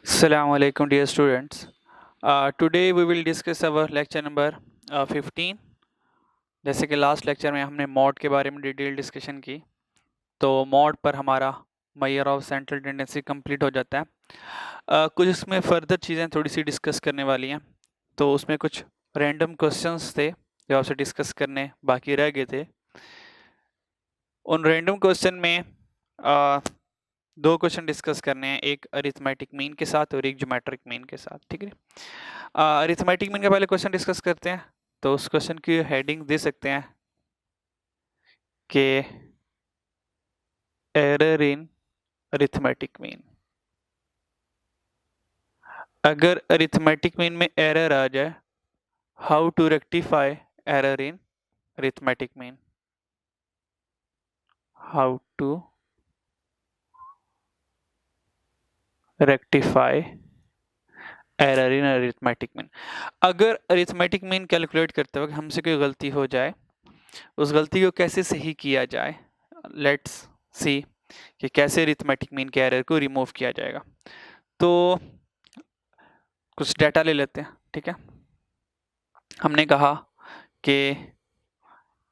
Assalamu alaikum dear students. Today we will discuss our lecture number 15. जैसे कि last lecture में हमने mod के बारे में डिटेल डिस्कशन की, तो मॉड पर हमारा major of central tendency complete हो जाता है। कुछ इसमें फर्दर चीज़ें थोड़ी सी डिस्कस करने वाली हैं, तो उसमें कुछ रैंडम क्वेश्चंस थे जो आपसे डिस्कस करने बाकी रह गए थे। उन रैंडम क्वेश्चन में दो क्वेश्चन डिस्कस करने हैं, एक अरिथमेटिक मीन के साथ और एक ज्योमेट्रिक मीन के साथ। ठीक है, अरिथमेटिक मीन का पहले क्वेश्चन डिस्कस करते हैं। तो उस क्वेश्चन की हेडिंग दे सकते हैं कि एरर इन अरिथमेटिक मीन। अगर अरिथमेटिक मीन में एरर आ जाए, how to rectify error in arithmetic mean. How to rectify error in arithmetic mean. अगर अरिथमेटिक मीन कैलकुलेट करते वक्त हमसे कोई गलती हो जाए, उस गलती को कैसे सही किया जाए। लेट्स सी कि कैसे अरिथमेटिक मीन के एरर को रिमूव किया जाएगा। तो कुछ डाटा ले लेते हैं। ठीक है, हमने कहा कि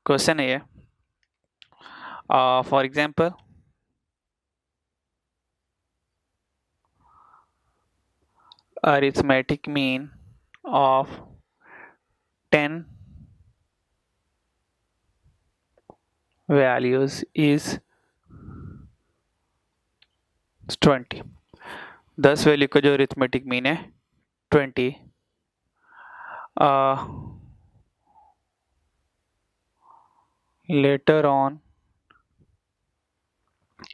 क्वेश्चन है ये, for example arithmetic mean of 10 values is 20। 10 value का जो अरिथमेटिक मीन है 20। later on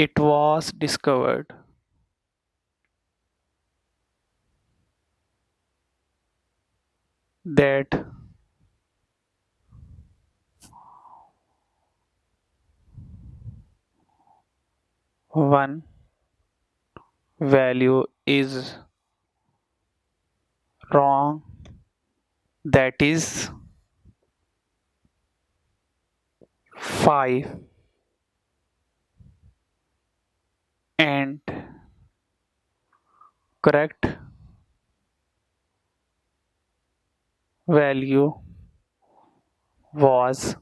it was discovered that one value is wrong, that is 5, and correct value was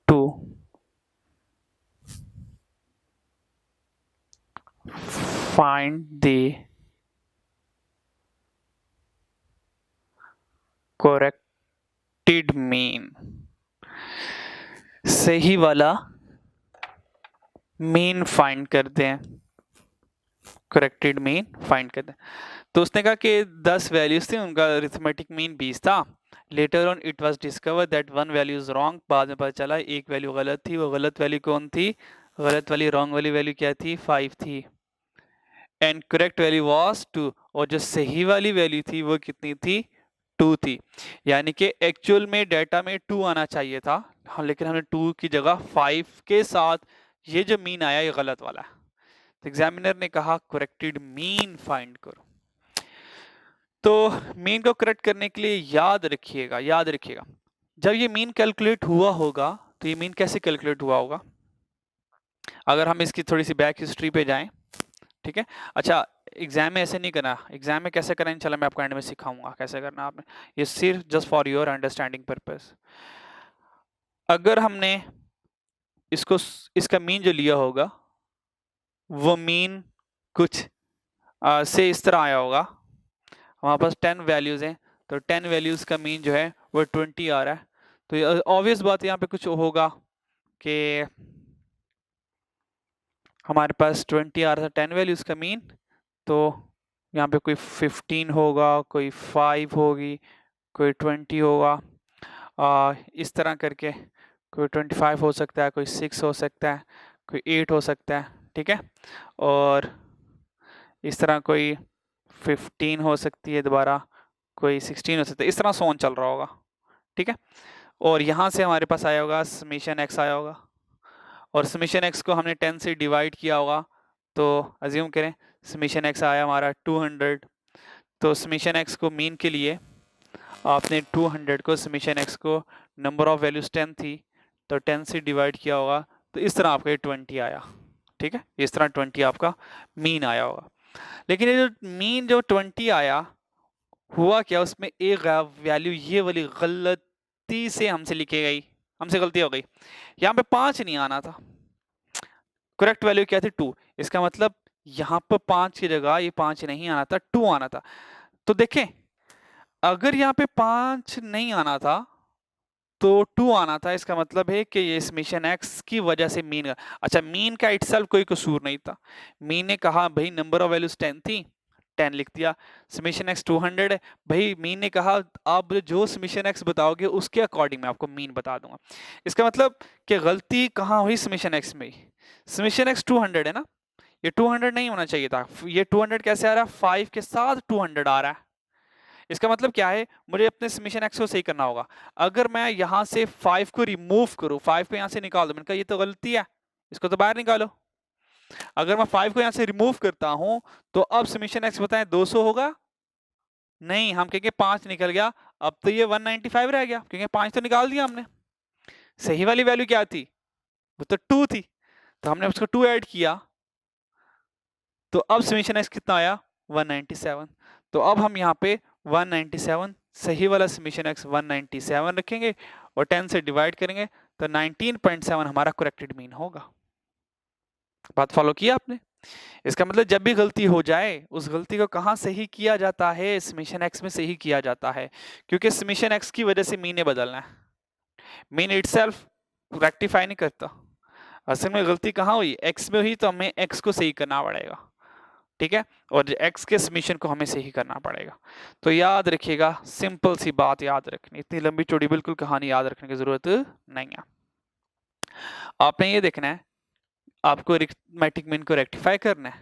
2। Find the corrected mean। सही वाला mean find करते हैं, corrected mean find करते हैं। तो उसने कहा कि 10 वैल्यूज थे, उनका अरिथमेटिक मीन 20 था। Later on it was discover that one value is wrong. बाद में पता चला एक वैल्यू गलत थी। वो गलत वैल्यू कौन थी? गलत वाली, रॉन्ग वाली वैल्यू क्या थी? 5 थी। And correct value was 2। और जो सही वाली वैल्यू थी वो कितनी थी? 2 थी। यानी कि एक्चुअल में डाटा में 2 आना चाहिए था, हाँ, लेकिन हमने 2 की जगह 5 के साथ ये जो मीन आया ये गलत वाला है। तो एग्जामिनर ने कहा करेक्टेड मीन फाइंड करो। तो मीन को करेक्ट करने के लिए याद रखिएगा जब ये मीन कैलकुलेट हुआ होगा तो ये मीन कैसे कैलकुलेट हुआ होगा। अगर हम इसकी थोड़ी सी बैक हिस्ट्री पे जाएं, ठीक है। अच्छा, एग्जाम में ऐसे नहीं करना। एग्जाम में कैसे करना इंशाल्लाह मैं आपको एंड में सिखाऊंगा कैसे करना आपने। ये सिर्फ just for your understanding purpose. अगर हमने इसको इसका मीन जो लिया होगा वो मीन कुछ से इस तरह आया होगा। हमारे पास 10 वैल्यूज हैं, तो 10 वैल्यूज का मीन जो है वो 20 आ रहा है। तो ऑब्वियस बात यहाँ पे कुछ होगा कि हमारे पास 20 आ रहा था 10 वैल्यूज का मीन, तो यहाँ पे कोई 15 होगा, कोई 5 होगी, कोई 20 होगा, इस तरह करके कोई 25 हो सकता है, कोई 6 हो सकता है, कोई 8 हो सकता है। ठीक है, और इस तरह कोई 15 हो सकती है, दोबारा कोई 16 हो सकता है, इस तरह सोन चल रहा होगा। ठीक है, और यहाँ से हमारे पास आया होगा समेशन एक्स आया होगा, और समेशन एक्स को हमने 10 से डिवाइड किया होगा। तो अज्यूम करें समेशन एक्स आया हमारा 200। तो समेशन एक्स को मीन के लिए आपने 200 को समेशन एक्स को नंबर ऑफ वैल्यूज 10 थी तो 10 से डिवाइड किया होगा, तो इस तरह आपका 20 आया। ठीक है, इस तरह 20 आपका मीन आया होगा। लेकिन ये जो मीन जो 20 आया, हुआ क्या, उसमें एक वैल्यू ये वाली गलती से हमसे लिखी गई, हमसे गलती हो गई। यहाँ पे 5 नहीं आना था, करेक्ट वैल्यू क्या थी 2। इसका मतलब यहाँ पर 5 की जगह ये 5 नहीं आना था, 2 आना था। तो देखें, अगर यहाँ पे 5 नहीं आना था तो 2 आना था, इसका मतलब है कि ये समेशन एक्स की वजह से मीन का, अच्छा मीन का इटसेल्फ कोई कसूर नहीं था। मीन ने कहा भाई नंबर ऑफ वैल्यूज 10 थी, 10 लिख दिया। समेशन एक्स 200 है, भाई मीन ने कहा आप जो समेशन एक्स बताओगे उसके अकॉर्डिंग मैं आपको मीन बता दूंगा। इसका मतलब कि गलती कहाँ हुई, समेशन एक्स में ही। समेशन एक्स 200 है ना, ये 200 नहीं होना चाहिए था। ये 200 कैसे आ रहा है, 5 के साथ 200 आ रहा है। इसका मतलब क्या है, मुझे अपने समेशन एक्स को सही करना होगा। अगर मैं यहाँ से 5 को रिमूव करूँ, 5 को यहाँ से निकाल दो, मैंने कहा ये तो गलती है, इसको तो बाहर निकालो। अगर मैं 5 को यहाँ से रिमूव करता हूँ तो अब समेशन एक्स बताएं 200 होगा, नहीं, हम कहेंगे 5 निकल गया, अब तो ये 195 रह गया, क्योंकि 5 तो निकाल दिया हमने। सही वाली वैल्यू क्या थी, वो तो 2 थी, तो हमने उसको 2 ऐड किया, तो अब समेशन एक्स कितना आया, 197। तो अब हम यहाँ पे 197, सही वाला समेशन एक्स 197 रखेंगे और 10 से डिवाइड करेंगे, तो 19.7 हमारा करेक्टेड मीन होगा। बात फॉलो किया आपने। इसका मतलब जब भी गलती हो जाए, उस गलती को कहाँ सही किया जाता है, समेशन एक्स में सही किया जाता है, क्योंकि समेशन एक्स की वजह से मीन ने बदलना है, मीन इटसेल्फ रेक्टिफाई नहीं करता। असल में गलती कहाँ हुई, एक्स में हुई, तो हमें एक्स को सही करना पड़ेगा, ठीक है, और एक्स के समेशन को हमें सही करना पड़ेगा। तो याद रखिएगा, सिंपल सी बात याद रखनी, इतनी लंबी चौड़ी बिल्कुल कहानी याद रखने की जरूरत नहीं है। आपने ये देखना है, आपको अरिथमेटिक मीन को रेक्टिफाई करना है,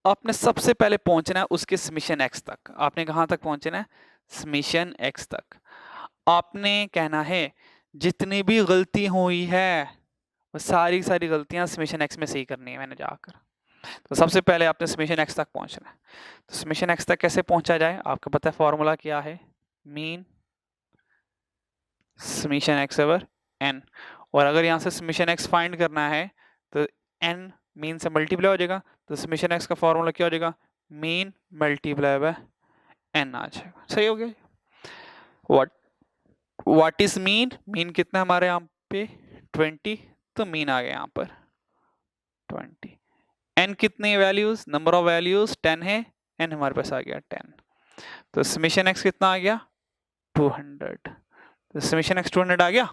आपने सबसे पहले पहुंचना है उसके समेशन एक्स तक। आपने कहां तक पहुंचना है, समेशन एक्स तक। आपने कहना है जितनी भी गलती हुई है वो सारी सारी गलतियां समेशन एक्स में सही करनी है मैंने जाकर। तो सबसे पहले आपने समेशन एक्स तक पहुंचना है। तो समेशन एक्स तक कैसे पहुंचा जाए, आपको पता है फॉर्मूला क्या है, mean summation X over N. और अगर यहाँ से समेशन एक्स फाइंड करना है तो एन मीन से मल्टीप्लाई हो जाएगा, तो समेशन एक्स का फॉर्मूला क्या हो जाएगा, मीन मल्टीप्लाई बाय एन आ जाएगा। सही हो गया। व्हाट इज मीन, मीन कितना हमारे यहाँ पे 20, तो मीन आ गया यहाँ पर 20। एन कितने वैल्यूज, नंबर ऑफ वैल्यूज 10 है, एन हमारे पास आ गया 10, तो समेशन एक्स कितना आ गया 200। तो समेशन एक्स 200 आ गया,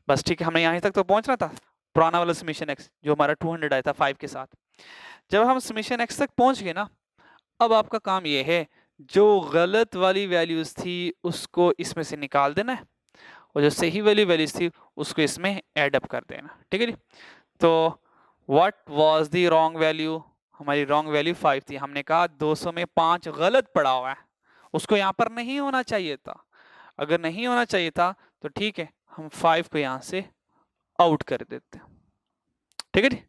बस ठीक है, हमें यहाँ तक तो पहुंचना था, पुराना वाला समेशन एक्स जो हमारा 200 आया था 5 के साथ। जब हम समेशन एक्स तक पहुंच गए ना, अब आपका काम ये है जो गलत वाली वैल्यूज थी उसको इसमें से निकाल देना है, और जो सही वाली वैल्यूज थी उसको इसमें ऐड अप कर देना, ठीक है जी। तो what was the wrong value, हमारी रॉन्ग वैल्यू 5 थी। हमने कहा 200 में 5 गलत पड़ा हुआ है, उसको यहाँ पर नहीं होना चाहिए था। अगर नहीं होना चाहिए था तो ठीक है, हम 5 को यहाँ से आउट कर देते हैं, ठीक है जी।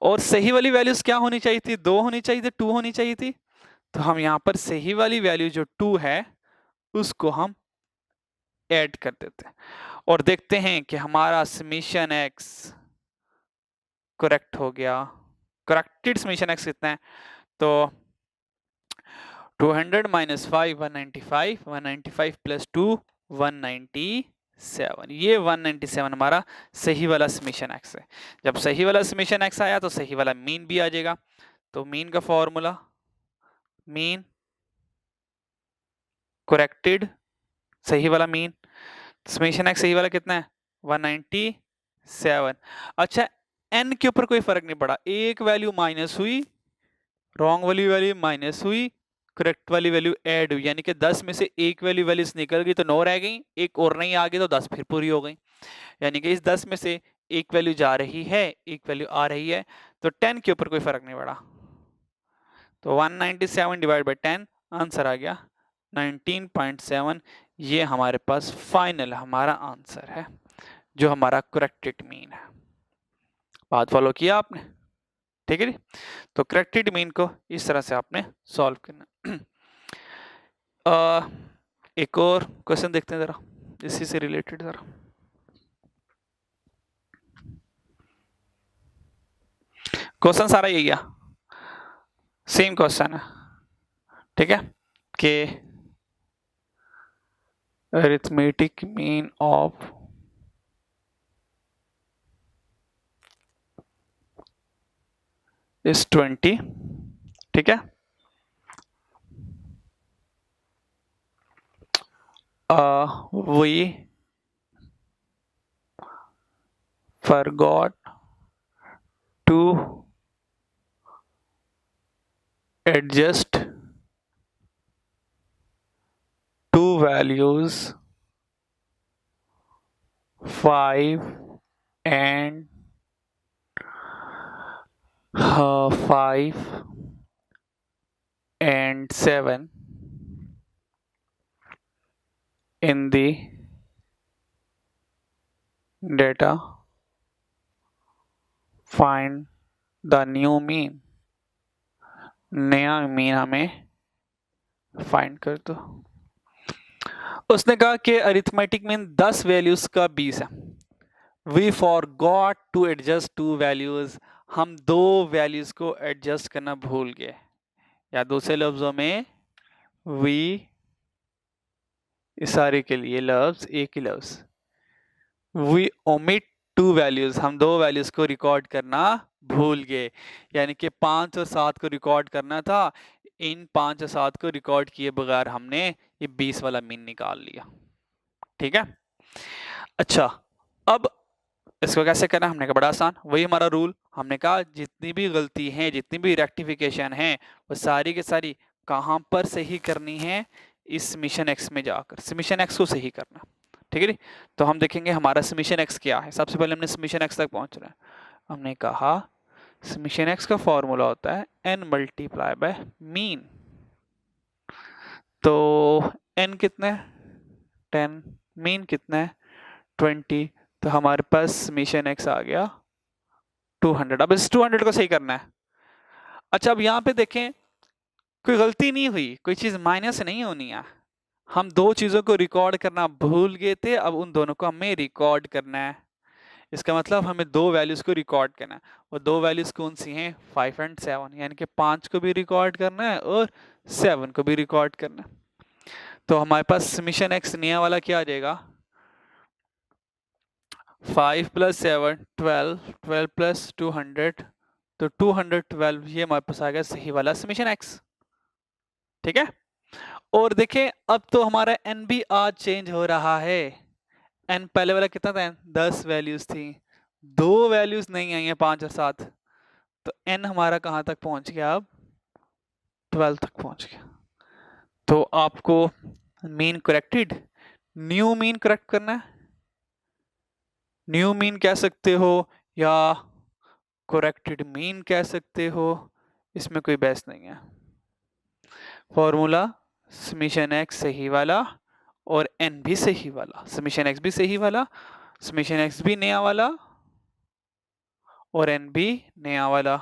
और सही वाली वैल्यूज क्या होनी चाहिए थी, 2 होनी चाहिए थी, 2 होनी चाहिए थी। तो हम यहाँ पर सही वाली वैल्यू जो 2 है उसको हम ऐड कर देते हैं, और देखते हैं कि हमारा समेशन एक्स करेक्ट हो गया। करेक्टेड समेशन एक्स कितना है, तो 200 माइनस 5 195, 195 प्लस 2 197, ये 197 हमारा सही वाला समेशन एक्स है। जब सही वाला समेशन एक्स आया तो सही वाला मीन भी आ जाएगा। तो मीन का फॉर्मूला, मीन करेक्टेड सही वाला मीन, समेशन एक्स सही वाला कितना है 197। अच्छा, एन के ऊपर कोई फर्क नहीं पड़ा, एक वैल्यू माइनस हुई, रॉन्ग वाली वैल्यू माइनस हुई, करेक्ट वाली वैल्यू ऐड हुई, यानी कि 10 में से एक वैल्यूज निकल गई तो 9 रह गई, एक और नहीं आ गई तो 10 फिर पूरी हो गई। यानी कि इस 10 में से एक वैल्यू जा रही है, एक वैल्यू आ रही है, तो 10 के ऊपर कोई फर्क नहीं पड़ा। तो 197 डिवाइड बाई 10, आंसर आ गया 19.7। ये हमारे पास फाइनल हमारा आंसर है, जो हमारा करेक्टेड मीन है। बात फॉलो किया आपने, ठीक है जी। तो करेक्टेड मीन को इस तरह से आपने सॉल्व करना। एक और क्वेश्चन देखते हैं जरा, इसी से रिलेटेड जरा। क्वेश्चन सारा यही है, सेम क्वेश्चन है, ठीक है, कि अरिथमेटिक मीन ऑफ इज 20, ठीक है। We forgot to adjust two values 5 and 5 and 7 in the data. Find the new mean. नया मीन हमें फाइंड कर दो। उसने कहा कि अरिथमेटिक मीन 10 वैल्यूज का 20 है। We forgot to adjust 2 values, हम 2 वैल्यूज को एडजस्ट करना भूल गए, या दूसरे लफ्जों में वी, इस सारे के लिए लफ्ज एक ही लफ्ज, वी ओमिट 2 वैल्यूज, हम 2 वैल्यूज को रिकॉर्ड करना भूल गए। यानी कि 5 और 7 को रिकॉर्ड करना था, इन 5 और 7 को रिकॉर्ड किए बगैर हमने ये 20 वाला मीन निकाल लिया, ठीक है। अच्छा, अब इसको कैसे करना, हमने कहा बड़ा आसान, वही हमारा रूल। हमने कहा जितनी भी गलती है, जितनी भी रेक्टिफिकेशन है, वो सारी के सारी कहाँ पर सही करनी है, इस समीशन एक्स में जाकर समीशन एक्स को सही करना, ठीक है जी। तो हम देखेंगे हमारा समीशन एक्स क्या है। सबसे पहले हमने समीशन एक्स तक पहुंचना है। हमने कहा समीशन एक्स का फॉर्मूला होता है n मल्टीप्लाई बाय मीन। तो n कितना है 10, मीन कितना है 20, तो हमारे पास समीशन एक्स आ गया 200। अब इस 200 को सही करना है। अच्छा, अब यहाँ पे देखें कोई गलती नहीं हुई, कोई चीज माइनस नहीं होनी है। हम 2 चीजों को रिकॉर्ड करना भूल गए थे, अब उन दोनों को हमें रिकॉर्ड करना है। इसका मतलब हमें 2 वैल्यूज को रिकॉर्ड करना है। वो 2 वैल्यूज कौन सी हैं, 5 एंड 7, यानी कि 5 को भी रिकॉर्ड करना है और 7 को भी रिकॉर्ड करना है। तो हमारे पास समीशन एक्स नया वाला क्या आ जाएगा, 5 + 7 12, 12 + 200, तो 212, ये हमारे पास आ गया सही वाला समीशन एक्स, ठीक है। और देखें अब तो हमारा एन भी आज चेंज हो रहा है। एन पहले वाला कितना था, 10 वैल्यूज थी, 2 वैल्यूज नहीं आई हैं 5 और 7, तो एन हमारा कहाँ तक पहुंच गया, अब 12 तक पहुंच गया। तो आपको mean corrected, new mean correct करना है। न्यू मीन कह सकते हो या करेक्टेड मीन कह सकते हो, इसमें कोई बहस नहीं है। फॉर्मूला समीशन एक्स सही वाला और एन भी सही वाला, समीशन एक्स भी सही वाला, समीशन एक्स भी नया वाला और एन भी नया वाला।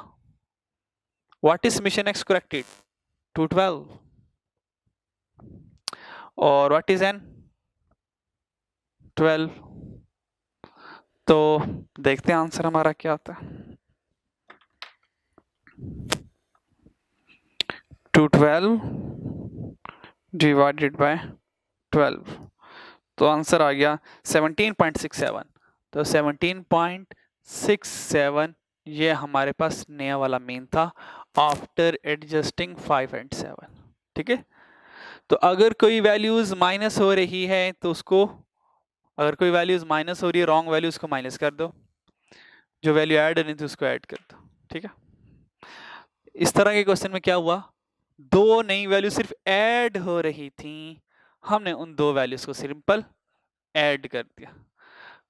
What is summation x corrected, 212, और व्हाट इज एन, 12। तो देखते हैं आंसर हमारा क्या आता है। 212 डिवाइडेड बाय 12, तो आंसर आ गया 17.67। तो 17.67 ये हमारे पास नया वाला मीन था आफ्टर एडजस्टिंग 5 एंड 7, ठीक है। तो अगर कोई वैल्यूज माइनस हो रही है तो उसको, अगर कोई वैल्यूज माइनस हो रही है, रॉन्ग वैल्यू उसको माइनस कर दो, जो वैल्यू ऐड नहीं थी उसको ऐड कर दो, ठीक है। इस तरह के क्वेश्चन में क्या हुआ, 2 नई वैल्यू सिर्फ ऐड हो रही थी, हमने उन 2 वैल्यूज को सिंपल ऐड कर दिया।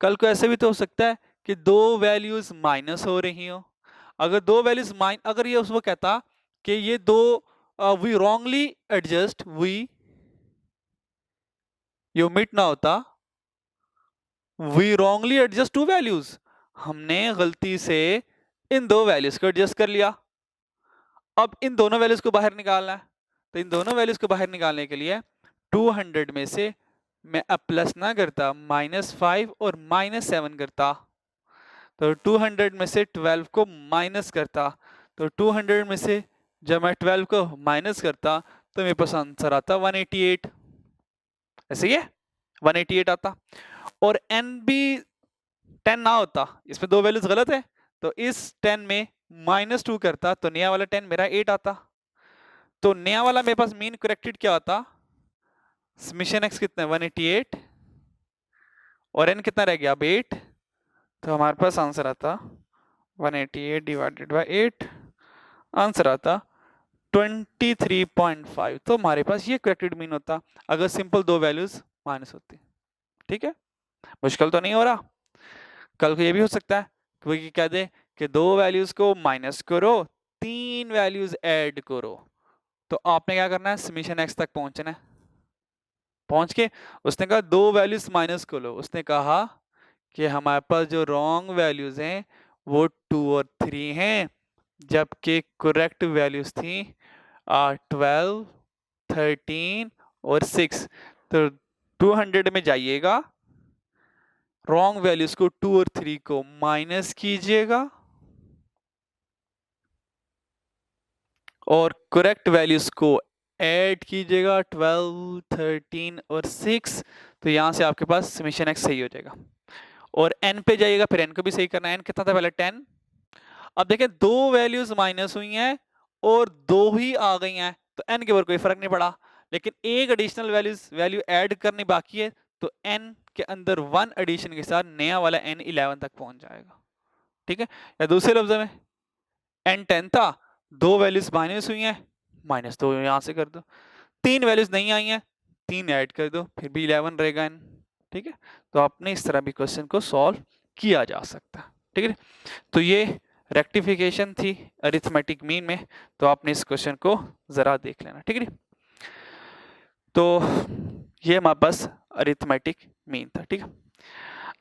कल को ऐसे भी तो हो सकता है कि 2 वैल्यूज माइनस हो रही हो। अगर 2 वैल्यूज अगर ये उसको कहता कि ये 2 वी रॉन्गली एडजस्ट, ये ओमिट ना होता, वी रॉन्गली एडजस्ट 2 वैल्यूज, हमने गलती से इन 2 वैल्यूज को एडजस्ट कर लिया। अब इन दोनों वैल्यूज को बाहर निकालना है, तो इन दोनों वैल्यूज को बाहर निकालने के लिए 200 में से मैं अब प्लस ना करता, -5 और -7 करता, तो 200 में से 12 को माइनस करता, तो 200 में से जब मैं 12 को माइनस करता तो मेरे पास आंसर आता 188, ऐसे ही है 188 आता। और n भी 10 ना होता, इसमें दो वैल्यूज गलत है, तो इस 10 में -2 करता तो नया वाला 10 मेरा 8 आता। तो नया वाला मेरे पास मीन करेक्टेड क्या होता, समेशन x कितना है 188 और n कितना रह गया अब 8, तो हमारे पास आंसर आता 188 डिवाइडेड बाय 8, आंसर आता 23.5। तो हमारे पास ये करेक्टेड मीन होता अगर सिंपल दो वैल्यूज माइनस होती। ठीक है, मुश्किल तो नहीं हो रहा। कल को ये भी हो सकता है कोई कह दे कि दो वैल्यूज को माइनस करो, तीन वैल्यूज ऐड करो, तो आपने क्या करना है, समेशन x तक पहुंचना है। पहुंच के उसने कहा दो वैल्यूज माइनस करो, उसने कहा कि हमारे पास जो रॉन्ग वैल्यूज हैं वो 2 और 3 हैं, जबकि करेक्ट वैल्यूज थी 12, 13 और 6। तो 200 में जाइएगा, रॉन्ग वैल्यूज को 2 और 3 को माइनस कीजिएगा और करेक्ट वैल्यूज को ऐड कीजिएगा 12, 13 और 6। तो यहां से आपके पास समेशन x सही हो जाएगा। और n पे जाइएगा, फिर n को भी सही करना है। n कितना था पहले 10, अब देखें दो वैल्यूज माइनस हुई हैं और दो ही आ गई हैं, तो n के ऊपर कोई फर्क नहीं पड़ा, लेकिन एक एडिशनल वैल्यू ऐड करनी बाकी है, तो n के अंदर 1 एडिशन के साथ नया वाला n 11 तक पहुंच जाएगा। ठीक है, या दूसरे लफ्ज में n 10 था, दो वैल्यूज माइनस हुई हैं, -2 यहां से कर दो, तीन वैल्यूज नहीं आई हैं, 3 ऐड कर दो, फिर भी 11 रहेगा n। ठीक है, तो आपने इस तरह भी क्वेश्चन को सॉल्व किया जा सकता है। ठीक है, तो ये रेक्टिफिकेशन थी अरिथमेटिक मीन में, तो आपने इस क्वेश्चन को जरा देख लेना। ठीक है, तो ये हमारे पास अरिथमेटिक मीन था। ठीक है,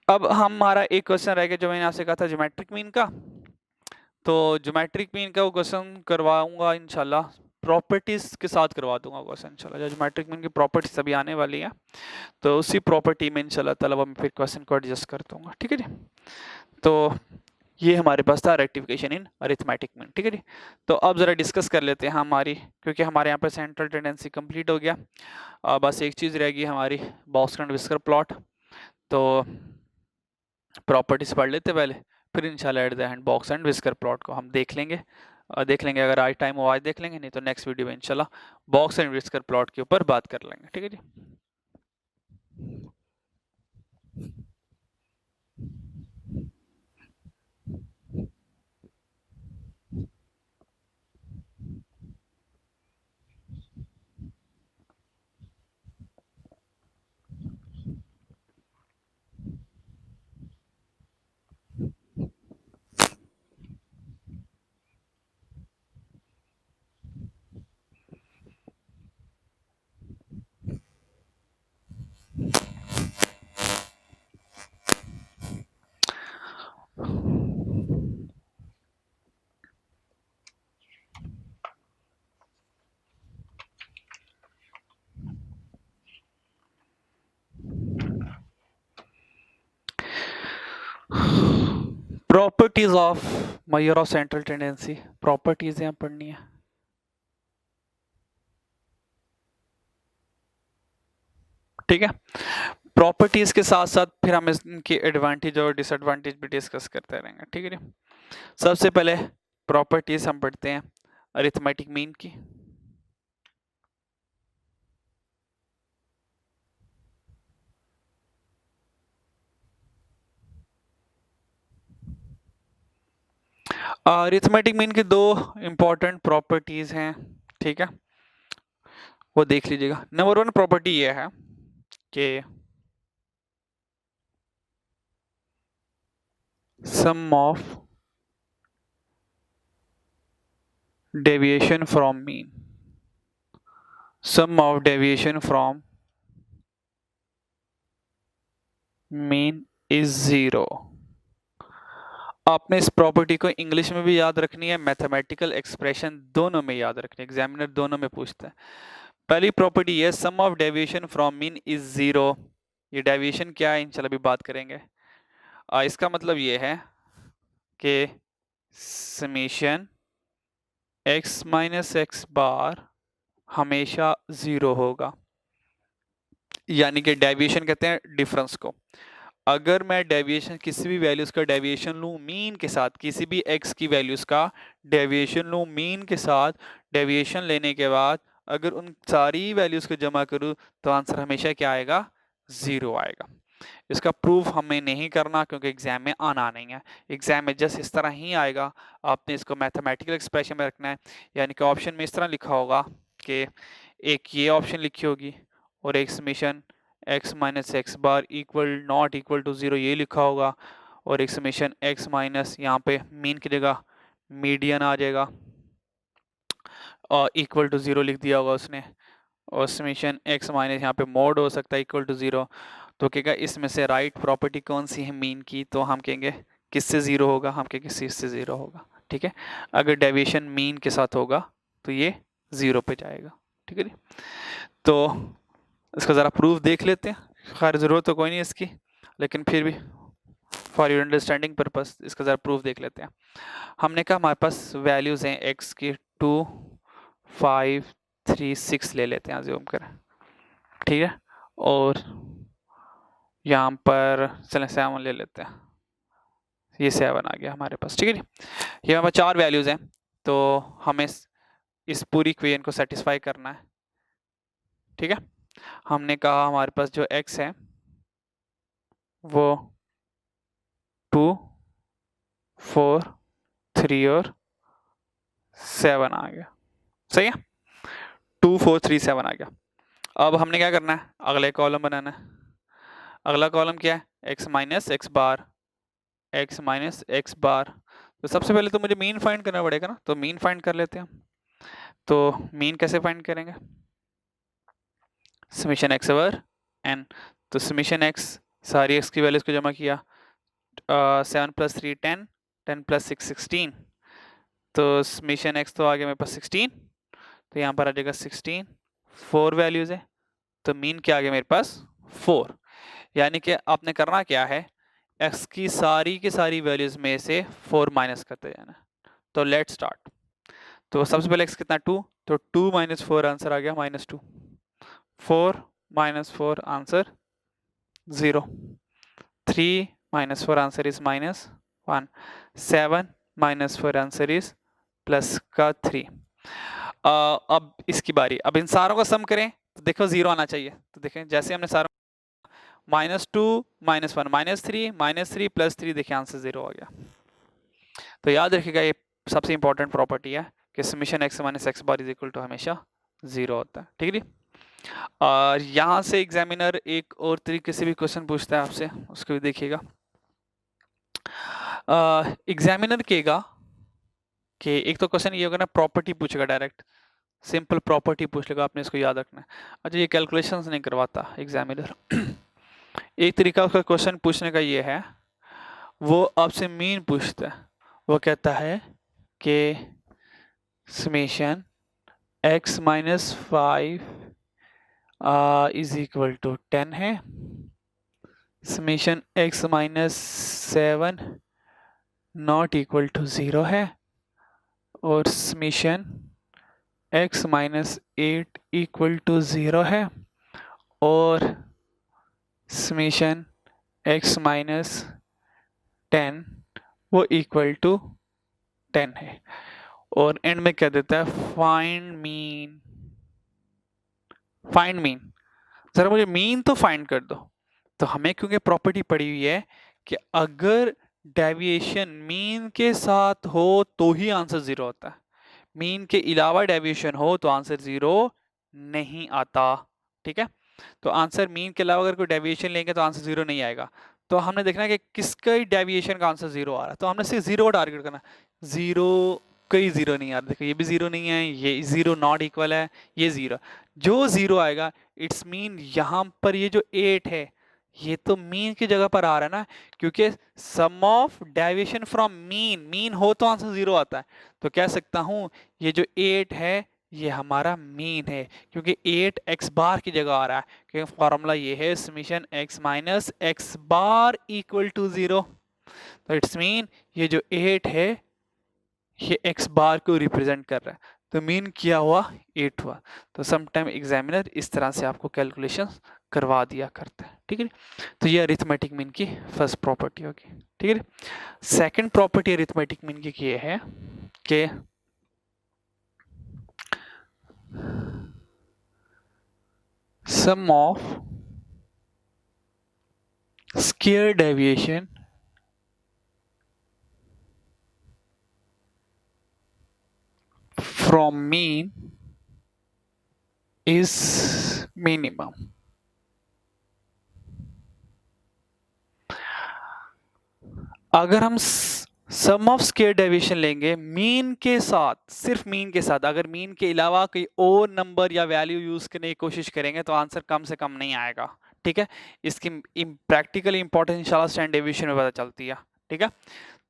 अब हमारा एक क्वेश्चन रह गया जो मैंने आपसे कहा था ज्योमेट्रिक मीन का। तो ज्योमेट्रिक मीन का वो क्वेश्चन करवाऊंगा इंशाल्लाह, प्रॉपर्टीज के साथ करवा दूंगा क्वेश्चन इंशाल्लाह। जो ज्योमेट्रिक मीन की प्रॉपर्टीज अभी आने वाली है, तो उसी प्रॉपर्टी में इंशाल्लाह ताला मैं फिर क्वेश्चन को एडजस्ट कर दूंगा। ठीक है जी, तो ये हमारे पास था रेक्टिफिकेशन इन अरिथमेटिक मीन। ठीक है जी, तो अब जरा डिस्कस कर लेते हैं हमारी, क्योंकि हमारे यहाँ पे सेंट्रल टेंडेंसी कंप्लीट हो गया, बस एक चीज़ रहेगी हमारी बॉक्स एंड विस्कर प्लॉट। तो प्रॉपर्टीज पढ़ लेते पहले, फिर इंशाल्लाह at the end box and whisker plot को हम देख लेंगे। अगर आज टाइम हो आज देख लेंगे, नहीं तो नेक्स्ट वीडियो में इंशाल्लाह बॉक्स एंड विस्कर प्लॉट के ऊपर बात कर लेंगे। ठीक है जी, properties of measure of central tendency, properties यहाँ पढ़नी है। ठीक है, प्रॉपर्टीज के साथ साथ फिर हम इनकी एडवांटेज और डिसएडवांटेज भी डिस्कस करते रहेंगे। ठीक है जी, सबसे पहले प्रॉपर्टीज हम पढ़ते हैं अरिथमेटिक मीन की। अरिथमेटिक मीन की दो इंपॉर्टेंट प्रॉपर्टीज हैं। ठीक है, वो देख लीजिएगा। नंबर 1 प्रॉपर्टी ये है कि sum of deviation from mean, sum of deviation from mean is 0। आपने इस प्रॉपर्टी को इंग्लिश में भी याद रखनी है, मैथमेटिकल एक्सप्रेशन दोनों में याद रखनी है, एग्जामिनर दोनों में पूछता है। पहली प्रॉपर्टी ये sum of deviation from mean is 0। ये डेविएशन क्या है इंशाल्लाह भी बात करेंगे। इसका मतलब ये है कि समेशन x माइनस एक्स बार हमेशा 0 होगा, यानी कि डेविएशन कहते हैं डिफरेंस को। अगर मैं डेविएशन किसी भी वैल्यूज का डेविएशन लूँ मीन के साथ, किसी भी x की वैल्यूज का डेविएशन लूँ मीन के साथ, डेविएशन लेने के बाद अगर उन सारी वैल्यूज को जमा करूँ तो आंसर हमेशा क्या आएगा, 0 आएगा। इसका प्रूफ हमें नहीं करना क्योंकि एग्जाम में आना नहीं है। एग्जाम में जस्ट इस तरह ही आएगा, आपने इसको मैथमेटिकल एक्सप्रेशन में रखना है, यानी कि ऑप्शन में इस तरह लिखा होगा कि एक ये ऑप्शन लिखी होगी और एक summation x minus X bar equal not equal to 0 ये लिखा होगा, और एक समेशन x माइनस यहाँ पे मीन की जगह मीडियन आ जाएगा और इक्वल टू 0 लिख दिया होगा उसने, और समेशन x माइनस यहाँ पे मोड हो सकता है इक्वल टू 0। तो कहेगा इसमें से राइट प्रॉपर्टी कौन सी है मीन की, तो हम कहेंगे किससे 0 होगा, हम कहेंगे किस से 0 होगा। ठीक है, अगर डेविएशन मीन के साथ होगा तो ये 0 पे जाएगा। ठीक है जी, तो इसका ज़रा प्रूफ देख लेते हैं। खैर ज़रूरत तो कोई नहीं इसकी, लेकिन फिर भी फॉर योर अंडरस्टैंडिंग पर्पस इसका ज़रा प्रूफ देख लेते हैं। हमने कहा हमारे पास वैल्यूज़ हैं x की 2, 5, 3, 6 ले लेते हैं ज़ूम करें। ठीक है, और यहाँ पर चलें 7 ले लेते हैं, ये 7 आ गया हमारे पास। ठीक है जी, ये हमारे 4 वैल्यूज़ हैं, तो हमें इस पूरी इक्वेशन को सेटिस्फाई करना है। ठीक है, हमने कहा हमारे पास जो x है वो 2, 4, 3 और 7 आ गया। सही है, 2, 4, 3, 7 आ गया। अब हमने क्या करना है, अगले कॉलम बनाना है। अगला कॉलम क्या है, x माइनस एक्स बार, x माइनस एक्स बार। तो सबसे पहले तो मुझे मीन फाइंड करना पड़ेगा ना, तो मीन फाइंड कर लेते हैं। तो मीन कैसे फाइंड करेंगे, समेशन x ओवर n। तो समेशन x सारी x की वैल्यूज को जमा किया, 7 + 3 10, 10 + 6 16। तो समेशन x तो आ गया मेरे पास 16, तो यहाँ पर आ जाएगा 16। 4 वैल्यूज है, तो मीन क्या आ गया मेरे पास 4। यानी कि आपने करना क्या है, x की सारी की सारी वैल्यूज में से 4 माइनस करते जाना। तो लेट स्टार्ट। तो सबसे पहले x कितना 2, तो 2 - 4 आंसर आ गया -2। 4 - 4 answer 0। 3 - 4 answer is -1। 7 - 4 answer is plus का 3। अब इसकी बारी, अब इन सारों का सम करें तो देखो 0 आना चाहिए। तो देखें जैसे हमने सारों -2 - 1 -3 -3 + 3, देखिए आंसर 0 आ गया। तो याद रखिएगा ये सबसे इंपॉर्टेंट प्रॉपर्टी है कि summation x minus X bar is equal to हमेशा 0 होता है। ठीक है जी, और यहाँ से एग्जामिनर एक और तरीके से भी क्वेश्चन पूछता है आपसे, उसको भी देखिएगा। एग्जामिनर कहेगा कि एक तो क्वेश्चन ये होगा ना, प्रॉपर्टी पूछेगा डायरेक्ट, सिंपल प्रॉपर्टी पूछ लेगा, आपने इसको याद रखना है। अच्छा, ये कैलकुलेशंस नहीं करवाता एग्जामिनर। एक तरीका उसका क्वेश्चन पूछने का ये है, वो आपसे मीन पूछता है। वो कहता है कि summation x minus 5 is equal to 10 है, summation x minus 7 not equal to 0 है, और summation x minus 8 equal to 0 है, और समेशन x माइनस 10 वो इक्वल टू 10 है। और एंड में क्या देता है, फाइंड मीन। फाइंड मीन, जरा मुझे मीन तो फाइंड कर दो। तो हमें क्योंकि प्रॉपर्टी पड़ी हुई है कि अगर डेविएशन मीन के साथ हो तो ही आंसर 0 होता है, मीन के अलावा डेविएशन हो तो आंसर 0 नहीं आता। ठीक है, तो आंसर मीन के अलावा अगर कोई डेविएशन लेंगे तो आंसर 0 नहीं आएगा। तो हमने देखना है कि किसका डेविएशन का आंसर 0 आ रहा है, तो हमने सिर्फ 0 को टारगेट करना। 0 कोई 0 नहीं आ रहा, देखो ये भी 0 नहीं है, ये 0 नॉट इक्वल है, ये 0। जो 0 आएगा इट्स मीन यहाँ पर ये जो 8 है ये तो मीन की जगह पर आ रहा है ना, क्योंकि sum of deviation from mean, mean हो तो आंसर 0 आता है। तो कह सकता हूँ ये जो 8 है ये हमारा मीन है, क्योंकि 8 एक्स बार की जगह आ रहा है, क्योंकि फॉर्मूला ये है summation x minus X bar equal to 0। तो इट्स मीन ये जो 8 है ये x बार को रिप्रेजेंट कर रहा है, तो मीन किया हुआ 8 हुआ। तो समटाइम एग्जामिनर इस तरह से आपको कैलकुलेशन करवा दिया करता है, ठीक है। तो ये अरिथमेटिक मीन की फर्स्ट प्रॉपर्टी होगी, ठीक है। सेकंड प्रॉपर्टी अरिथमेटिक मीन की ये है कि sum of square deviation from mean is minimum। अगर हम सम ऑफ स्क्वायर डेविएशन लेंगे मीन के साथ, सिर्फ मीन के साथ, अगर मीन के अलावा कोई और नंबर या वैल्यू यूज करने की कोशिश करेंगे तो आंसर कम से कम नहीं आएगा, ठीक है। इसकी प्रैक्टिकली इंपॉर्टेंस इंशाल्लाह स्टैंडर्ड डेविएशन में पता चलती है, ठीक है।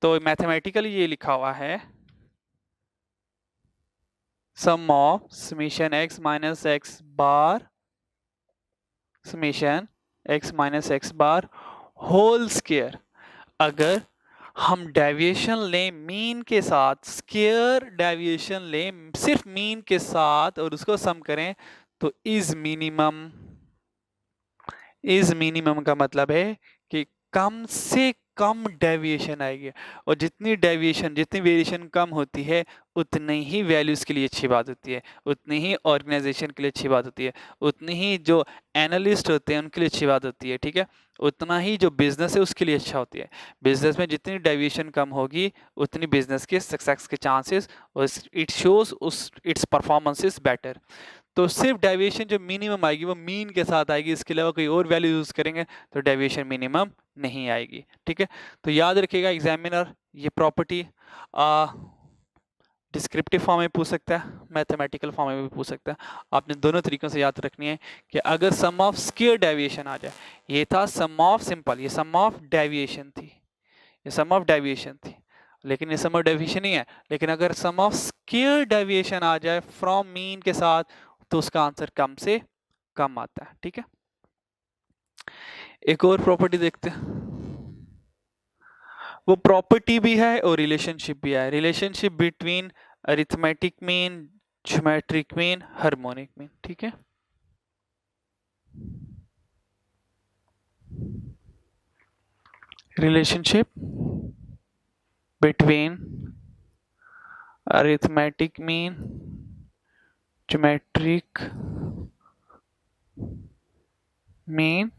तो मैथमेटिकली ये लिखा हुआ है sum of summation x minus X bar summation x minus X bar whole square. अगर हम डेविएशन लें मीन के साथ, स्क्वायर डेविएशन लें सिर्फ मीन के साथ और उसको सम करें तो इज मिनिमम का मतलब है कि कम से कम डेविएशन आएगी, और जितनी डेविएशन, जितनी वेरिएशन कम होती है उतनी ही वैल्यूज के लिए अच्छी बात होती है, उतनी ही ऑर्गेनाइजेशन के लिए अच्छी बात होती है, उतनी ही जो एनालिस्ट होते हैं उनके लिए अच्छी बात होती है, ठीक है। उतना ही जो बिजनेस है उसके लिए अच्छा होती है। बिजनेस में जितनी डेविएशन कम होगी उतनी बिजनेस के सक्सेस के चांसेस और इट शोज उस इट्स परफॉर्मेंसेस बेटर। तो सिर्फ डेविएशन जो मिनिमम आएगी वो मीन के साथ आएगी, इसके अलावा कोई और वैल्यू यूज करेंगे तो डेविएशन मिनिमम नहीं आएगी, ठीक है। तो याद रखिएगा एग्जामिनर ये प्रॉपर्टी डिस्क्रिप्टिव फॉर्म में पूछ सकता है, मैथमेटिकल फॉर्म में भी पूछ सकता है। आपने दोनों तरीकों से याद रखनी है कि अगर सम ऑफ स्क्वायर डेविएशन आ जाए, ये था सम ऑफ सिंपल, ये सम ऑफ डेविएशन थी, ये सम ऑफ डेविएशन थी, लेकिन ये सम ऑफ डेविएशन ही है। लेकिन अगर सम ऑफ स्क्वायर डेविएशन आ जाए फ्रॉम मीन के साथ तो उसका आंसर कम से कम आता है, ठीक है। एक और प्रॉपर्टी देखते हैं, वो प्रॉपर्टी भी है और रिलेशनशिप भी है, relationship between arithmetic mean, geometric mean, harmonic mean, ठीक है। Relationship between arithmetic mean, geometric mean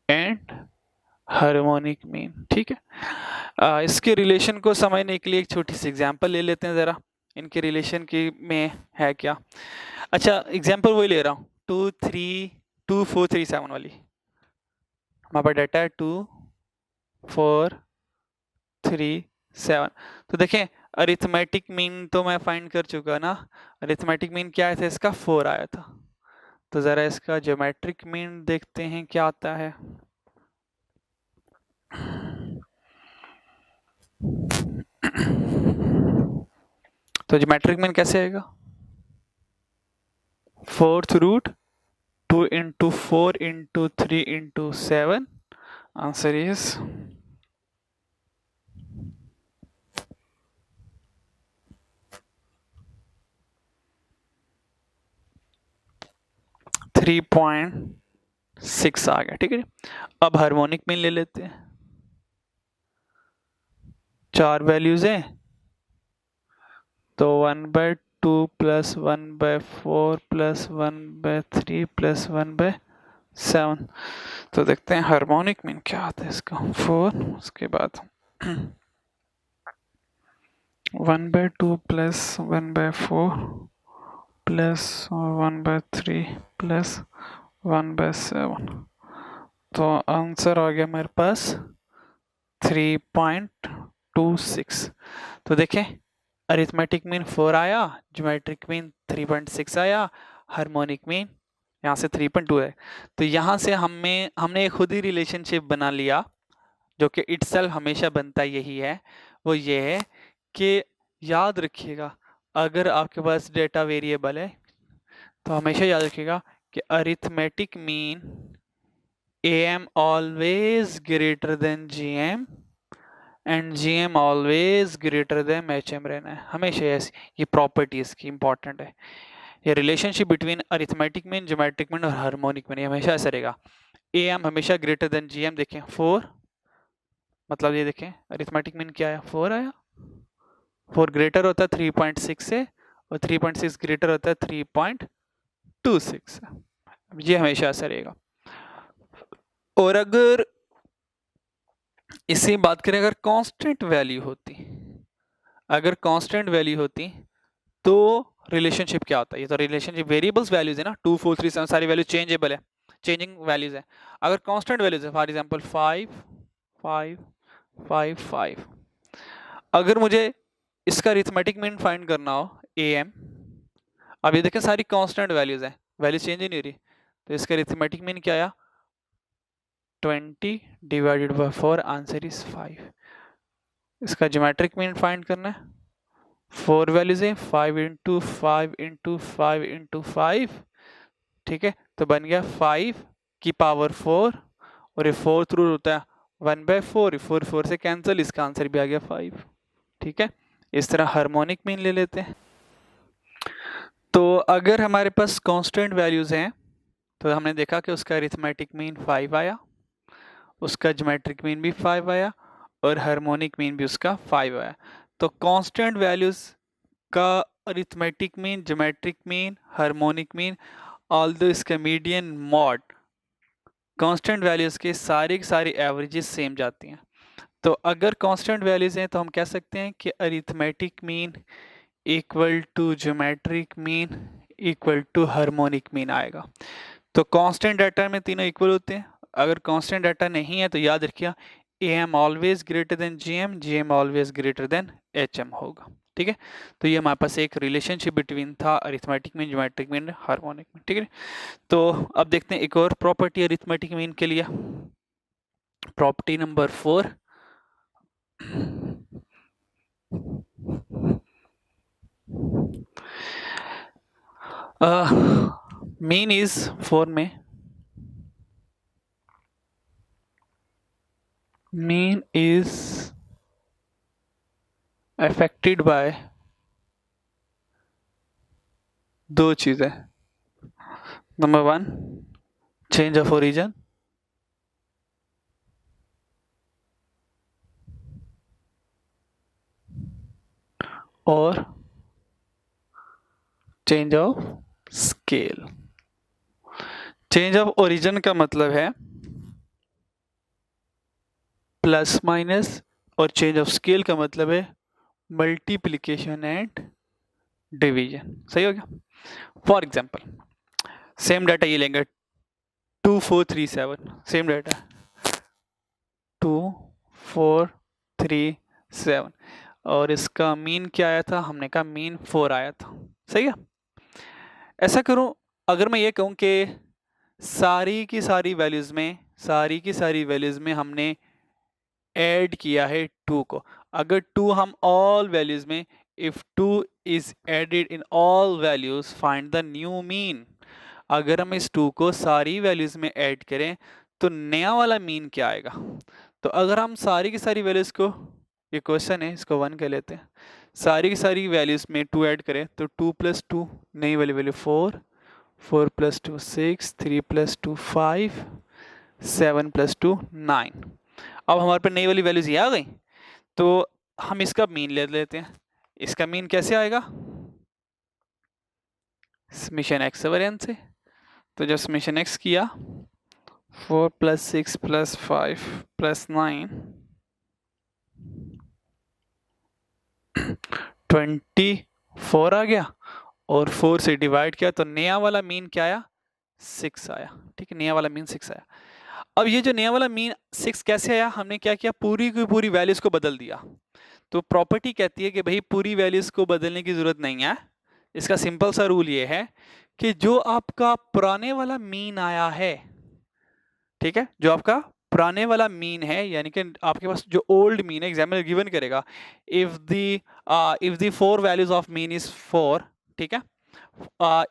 and harmonic mean, ठीक है। इसके रिलेशन को समझने के लिए एक छोटी सी एग्जांपल ले लेते हैं जरा, इनके रिलेशन की में है क्या। अच्छा एग्जांपल वही ले रहा हूँ 2 3 2 4 3 7 वाली, हमारे पास डाटा है 2 4 3 7। तो देखें अरिथमेटिक मीन तो मैं फाइंड कर चुका ना, अरिथमेटिक मीन क्या आया था इसका 4 आया था। तो जरा इसका ज्योमेट्रिक मीन देखते हैं क्या आता है। तो ज्योमेट्रिक मीन कैसे आएगा, 4th root 2 into 4 into 3 into 7, answer is 3.6 आ गया, ठीक है। अब हार्मोनिक मीन ले लेते हैं, 4 वैल्यूज हैं तो 1/2 प्लस 1/4 प्लस 1/3 प्लस 1/7। तो देखते हैं हार्मोनिक मीन क्या आता है इसका, 4 उसके बाद 1/2 प्लस 1/4 प्लस 1/3 प्लस 1/7। तो आंसर आ गया मेरे पास 3.26। तो देखें अरिथमेटिक मीन 4 आया, ज्योमेट्रिक मीन 3.6 आया, हार्मोनिक मीन यहाँ से 3.2 है। तो यहाँ से हमने खुद ही रिलेशनशिप बना लिया जो कि इटसेल्फ हमेशा बनता यही है, वो ये है कि याद रखिएगा अगर आपके पास डेटा वेरिएबल है तो हमेशा याद रखिएगा कि arithmetic mean AM always greater than GM and GM always greater than HM रहना है हमेशा। ऐसी ये प्रॉपर्टी इसकी इंपॉर्टेंट है। ये relationship between arithmetic mean, geometric mean और हार्मोनिक मीन हमेशा ऐसा रहेगा। AM हमेशा ग्रेटर देन GM। देखें 4, मतलब ये देखें अरिथमेटिक मीन क्या है, 4 आया। 4 ग्रेटर होता है 3.6 से और 3.6 ग्रेटर होता है 3.26 से। ये हमेशा ऐसा रहेगा। और अगर इसी बात करें अगर कांस्टेंट वैल्यू होती, अगर कांस्टेंट वैल्यू होती तो रिलेशनशिप क्या होता है? ये तो रिलेशनशिप वेरिएबल्स वैल्यूज है ना, 2 4 3 7 सारी वैल्यू चेंजेबल है, चेंजिंग वैल्यूज है। अगर कांस्टेंट वैल्यूज है फॉर एग्जांपल 5 5 5 5, अगर मुझे इसका अरिथमेटिक मीन फाइंड करना हो AM, अब ये देखें सारी कांस्टेंट वैल्यूज है, वैल्यू चेंज ही नहीं हो रही, तो इसका अरिथमेटिक मीन क्या आया 20 डिवाइडेड बाय 4, आंसर इज 5। इसका ज्योमेट्रिक मीन फाइंड करना है, 4 वैल्यूज है 5 इंटू 5 इंटू 5 इंटू 5, ठीक है, तो बन गया 5 की पावर 4 और ये 4 थ्रू होता है 1/4, 4 4 से कैंसिल, इसका आंसर भी आ गया 5। ठीक है, इस तरह हार्मोनिक मीन ले लेते हैं। तो अगर हमारे पास कांस्टेंट वैल्यूज हैं तो हमने देखा कि उसका अरिथमेटिक मीन 5 आया, उसका ज्योमेट्रिक मीन भी 5 आया और हार्मोनिक मीन भी उसका 5 आया। तो कांस्टेंट वैल्यूज का arithmetic mean, geometric mean, harmonic mean, although इसका मीडियन मॉड, कांस्टेंट वैल्यूज के सारी की सारी एवरेजेस सेम जाती हैं। तो अगर कांस्टेंट वैल्यूज हैं तो हम कह सकते हैं कि arithmetic mean equal to geometric mean equal to harmonic mean आएगा। तो कांस्टेंट डाटा में तीनों इक्वल होते हैं। अगर कांस्टेंट डाटा नहीं है तो याद रखिए AM always greater than GM, GM always greater than HM होगा। ठीक है, तो ये हमारे पास एक रिलेशनशिप बिटवीन था arithmetic mean, geometric mean, harmonic mean. ठीक है, तो अब देखते हैं एक और प्रॉपर्टी अरिथमेटिक मीन के लिए, प्रॉपर्टी नंबर 4। मीन इज 4 में mean is affected by दो चीजें, नंबर 1 चेंज ऑफ ओरिजिन, और change of scale. Change of origin का मतलब है प्लस माइनस, और चेंज ऑफ स्केल का मतलब है मल्टीप्लिकेशन एंड डिवीजन। सही हो गया। फॉर एग्जांपल सेम डाटा ये लेंगे 2 4 3 7, सेम डाटा 2 4 3 7 और इसका मीन क्या आया था, हमने कहा मीन 4 आया था। सही है। ऐसा करूं, अगर मैं ये कहूं कि सारी की सारी वैल्यूज में हमने ऐड किया है 2 को, अगर 2 हम ऑल वैल्यूज में, if 2 is added in all values find the new mean, अगर हम इस 2 को सारी वैल्यूज में ऐड करें तो नया वाला मीन क्या आएगा। तो अगर हम सारी की सारी वैल्यूज को, ये क्वेश्चन है इसको 1 कर लेते हैं, सारी की सारी वैल्यूज में 2 ऐड करें तो 2 + 2 नई वाली वैल्यू 4, 4 + 2 6, 3 + 2 5, 7 + 2 9। अब हमारे पर नई वाली वैल्यूज ये आ गई, तो हम इसका मीन ले लेते हैं। इसका मीन कैसे आएगा, समेशन x वेरिएंस से। तो जब समेशन x किया 4 + 6 + 5 + 9 24 आ गया, और 4 से डिवाइड किया तो नया वाला मीन क्या आया, 6 आया। ठीक है, नया वाला मीन 6 आया। अब ये जो नया वाला मीन 6 कैसे आया, हमने क्या किया, पूरी की पूरी वैल्यूज को बदल दिया। तो प्रॉपर्टी कहती है कि भाई पूरी वैल्यूज को बदलने की जरूरत नहीं है। इसका सिंपल सा रूल ये है कि जो आपका पुराने वाला मीन आया है, ठीक है, जो आपका पुराने वाला मीन है, यानी कि आपके पास जो ओल्ड मीन है, एग्जामिनर गिवन करेगा if the 4 values of mean is 4, ठीक है,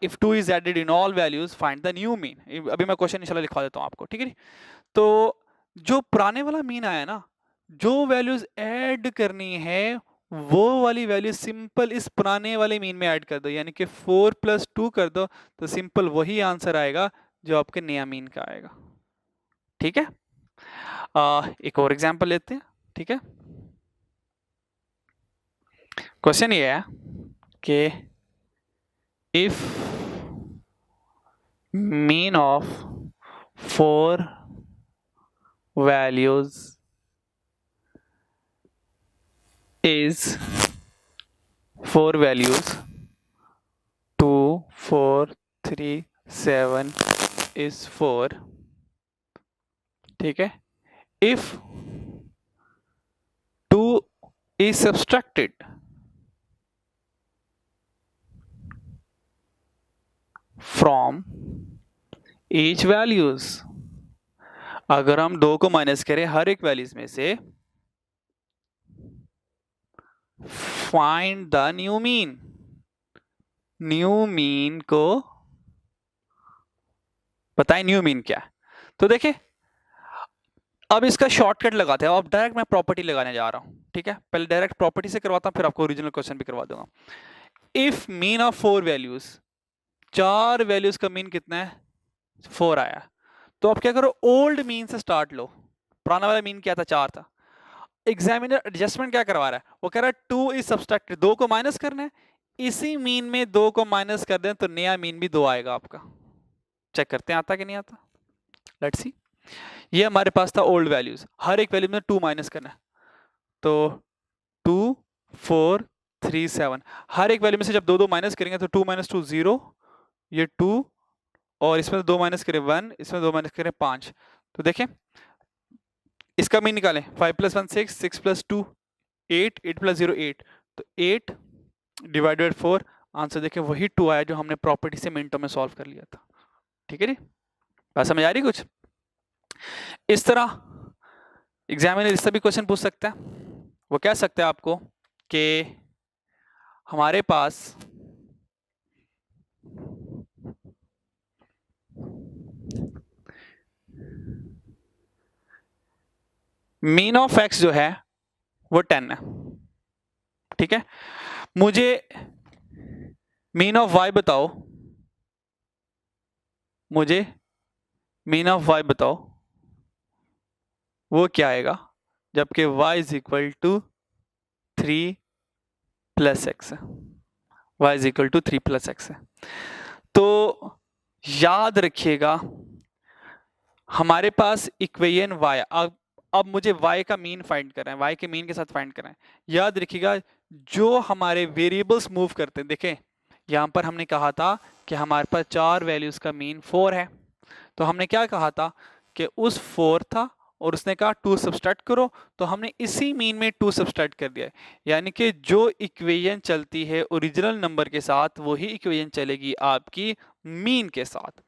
if 2 is added in all values find the new mean. अभी मैं क्वेश्चन इंशाल्लाह लिखवा देता हूँ आपको। ठीक है, तो जो पुराने वाला मीन आया ना, जो वैल्यूज ऐड करनी है वो वाली वैल्यू सिंपल इस पुराने वाले मीन में ऐड कर दो, यानी कि 4+2 कर दो, तो सिंपल वही आंसर आएगा जो आपके नया मीन का आएगा। ठीक है, एक और एग्जांपल लेते हैं। ठीक है, क्वेश्चन ये है कि if mean of 4 values is 4 values 2 4 3 7 is 4। ठीक है, if 2 is subtracted from each values, अगर हम 2 को माइनस करें हर एक वैल्यूज में से, find the new mean, new mean को बताएं न्यू मीन क्या है। तो देखिए अब इसका शॉर्टकट लगाते हैं, अब डायरेक्ट मैं प्रॉपर्टी लगाने जा रहा हूं। ठीक है, पहले डायरेक्ट प्रॉपर्टी से करवाता हूं, फिर आपको ओरिजिनल क्वेश्चन भी करवा दूंगा। If mean of 4 values, 4 values का मीन कितना है 4 आया, तो आप क्या करो ओल्ड मीन से स्टार्ट लो। पुराना वाला मीन क्या था 4 था। एग्जामिनर एडजस्टमेंट क्या करवा रहा है, वो कह रहा है 2 इज सब्सट्रैक्टेड, 2 को माइनस करना है, इसी मीन में 2 को माइनस कर दें तो नया मीन भी 2 आएगा आपका। चेक करते हैं आता कि नहीं आता, लेट्स सी। ये हमारे पास था ओल्ड वैल्यूज, हर एक वैल्यू में 2 माइनस करना है, तो 2 4 3 7, हर एक वैल्यू में से जब 2 2 माइनस करेंगे तो 2 - 2 0, ये 2, और इसमें 2 माइनस करें 1, इसमें 2 माइनस करें 5। तो देखें इसका मीन निकालें, 5 + 1 6, 6 + 2 8, 8 + 0 8, तो 8 डिवाइडेड 4, आंसर देखें वही 2 आया जो हमने प्रॉपर्टी से मिनटों में सॉल्व कर लिया था। ठीक है जी, बात समझ आ रही कुछ। इस तरह एग्जामिनर इससे भी क्वेश्चन पूछ सकता है, वो कह सकता है आपको कि हमारे पास मीन ऑफ एक्स जो है वो 10 है। ठीक है, मुझे मीन ऑफ वाई बताओ, मुझे मीन ऑफ वाई बताओ वो क्या आएगा, जबकि y is equal to 3 + x है, y is equal to 3 + x है। तो याद रखिएगा हमारे पास इक्वेशन y, अब मुझे y का मीन फाइंड करना है, y के मीन के साथ फाइंड करना है। याद रखिएगा जो हमारे वेरिएबल्स मूव करते हैं, देखें यहां पर हमने कहा था कि हमारे पास 4 वैल्यूज का मीन 4 है, तो हमने क्या कहा था कि उस 4 था और उसने कहा 2 सब्सट्रैक्ट करो, तो हमने इसी मीन में 2 सब्सट्रैक्ट कर दिया, यानी कि जो इक्वेशन चलती है ओरिजिनल नंबर के साथ वही इक्वेशन चलेगी आपकी मीन के साथ।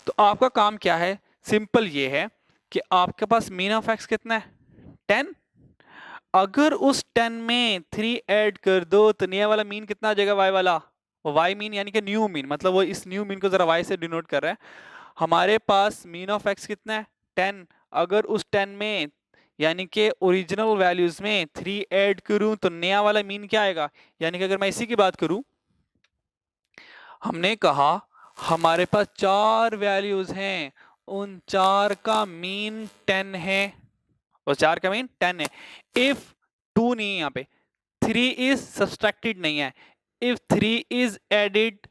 तो आपका काम क्या है, सिंपल ये है कि आपके पास मीन ऑफ एक्स कितना है 10, अगर उस 10 में 3 ऐड कर दो तो नया वाला मीन कितना आ जाएगा, वाई वाला, वो वाई मीन यानी कि न्यू मीन, मतलब वो इस न्यू मीन को जरा वाई से डिनोट कर रहा है। हमारे पास मीन ऑफ एक्स कितना है 10, अगर उस 10 में यानी कि ओरिजिनल वैल्यूज में 3 ऐड करूं तो नया वाला मीन क्या आएगा, यानी कि अगर मैं इसी की बात करूं, हमने कहा हमारे पास 4 वैल्यूज हैं, उन 4 का मीन 10 है, और 4 का मीन 10 है। इफ 2 नहीं है, यहाँ पे 3 इज सब्सट्रैक्टेड नहीं है, इफ 3 इज एडेड,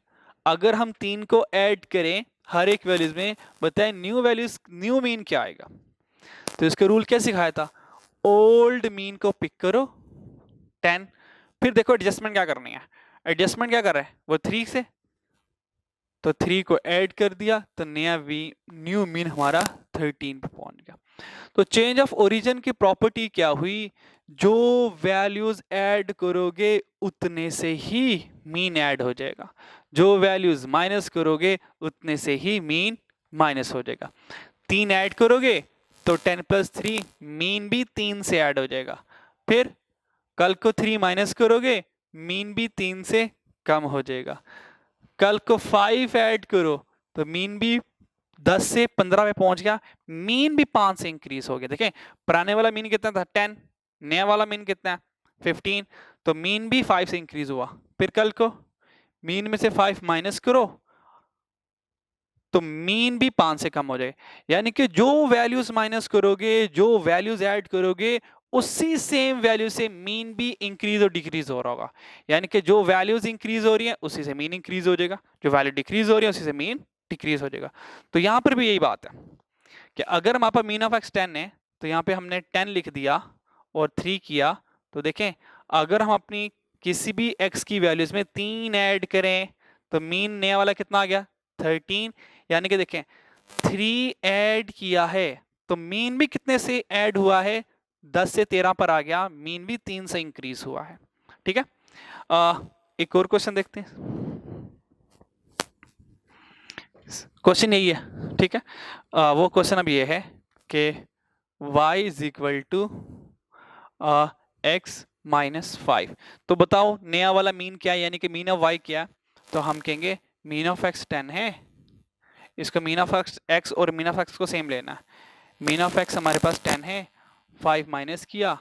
अगर हम 3 को ऐड करें हर एक वैल्यूज में, बताएं न्यू वैल्यूज न्यू मीन क्या आएगा। तो इसका रूल क्या सिखाया था, ओल्ड मीन को पिक करो 10, फिर देखो एडजस्टमेंट क्या करनी है, एडजस्टमेंट क्या कर रहा है वो 3 से, तो 3 को ऐड कर दिया तो नया न्यू मीन हमारा 13 पे पहुंच गया। तो चेंज ऑफ ओरिजिन की प्रॉपर्टी क्या हुई, जो वैल्यूज ऐड करोगे उतने से ही मीन ऐड हो जाएगा, जो वैल्यूज माइनस करोगे उतने से ही मीन माइनस हो जाएगा। 3 ऐड करोगे तो 10 + 3 मीन भी 3 से ऐड हो जाएगा, फिर कल को 3 माइनस करोगे मीन भी 3 से कम हो जाएगा, कल को 5 ऐड करो तो मीन भी 10 से 15 पे पहुंच गया, मीन भी 5 से इंक्रीज हो गया। देखें पुराने वाला मीन कितना था 10, नया वाला मीन कितना है 15, तो मीन भी 5 से इंक्रीज हुआ। फिर कल को मीन में से 5 माइनस करो तो मीन भी 5 से कम हो जाए। यानी कि जो वैल्यूज माइनस करोगे, जो वैल्यूज ऐड करोगे, उसी सेम वैल्यू से मीन भी इंक्रीज और डिक्रीज हो रहा होगा। यानी कि जो वैल्यूज इंक्रीज हो रही है उसी से मीन इंक्रीज हो जाएगा, जो वैल्यू डिक्रीज हो रही है उसी से मीन डिक्रीज हो जाएगा। तो यहां पर भी यही बात है कि अगर हमारे पास मीन ऑफ एक्स 10 है तो यहाँ पे हमने 10 लिख दिया और 3 किया, तो देखें अगर हम अपनी किसी भी x की वैल्यूज में 3 ऐड करें तो मीन नया वाला कितना आ गया 13। यानी कि देखें 3 ऐड किया है तो मीन भी कितने से ऐड हुआ है 10 से 13 पर आ गया, मीन भी 3 से इंक्रीज हुआ है। ठीक है, एक और क्वेश्चन देखते हैं। क्वेश्चन यही है, ठीक है। वो क्वेश्चन अब ये है कि y is equal to x minus 5। तो बताओ नया वाला मीन क्या है, यानी कि मीन ऑफ y क्या है। तो हम कहेंगे मीन ऑफ x 10 है, इसको मीन ऑफ x और मीन ऑफ x को सेम लेना है। मीन ऑफ x हमारे पास 10 है, 5 माइनस किया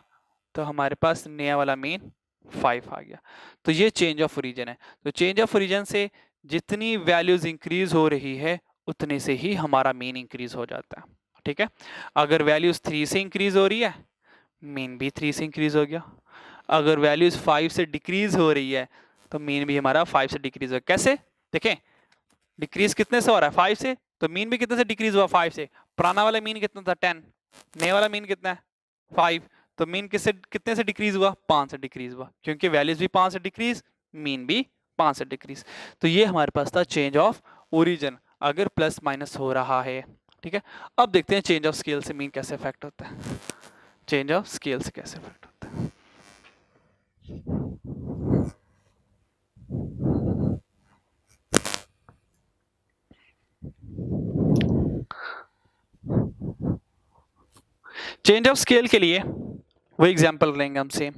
तो हमारे पास नया वाला मीन 5 आ गया। तो ये चेंज ऑफ ओरिजिन है। तो चेंज ऑफ ओरिजिन से जितनी वैल्यूज इंक्रीज हो रही है उतने से ही हमारा मीन इंक्रीज हो जाता है। ठीक है, अगर वैल्यूज 3 से इंक्रीज हो रही है मीन भी 3 से इंक्रीज हो गया, अगर वैल्यूज 5 से डिक्रीज हो रही है तो मीन भी हमारा 5 से डिक्रीज हो गया। कैसे देखें, डिक्रीज कितने से हो रहा है 5 से, तो मीन भी कितने से डिक्रीज हुआ 5 से। पुराना वाला मीन कितना था 10, नया वाला मीन कितना है 5, तो मीन किससे कितने से डिक्रीज हुआ 5 से डिक्रीज हुआ, क्योंकि वैल्यूज भी 5 से डिक्रीज, मीन भी 5 से डिक्रीज। तो ये हमारे पास था चेंज ऑफ ओरिजिन अगर प्लस माइनस हो रहा है। ठीक है, अब देखते हैं चेंज ऑफ स्केल से मीन कैसे इफेक्ट होता है। चेंज ऑफ स्केल से कैसे इफेक्ट होता है। चेंज ऑफ स्केल के लिए वो एग्जांपल लेंगे हम सेम।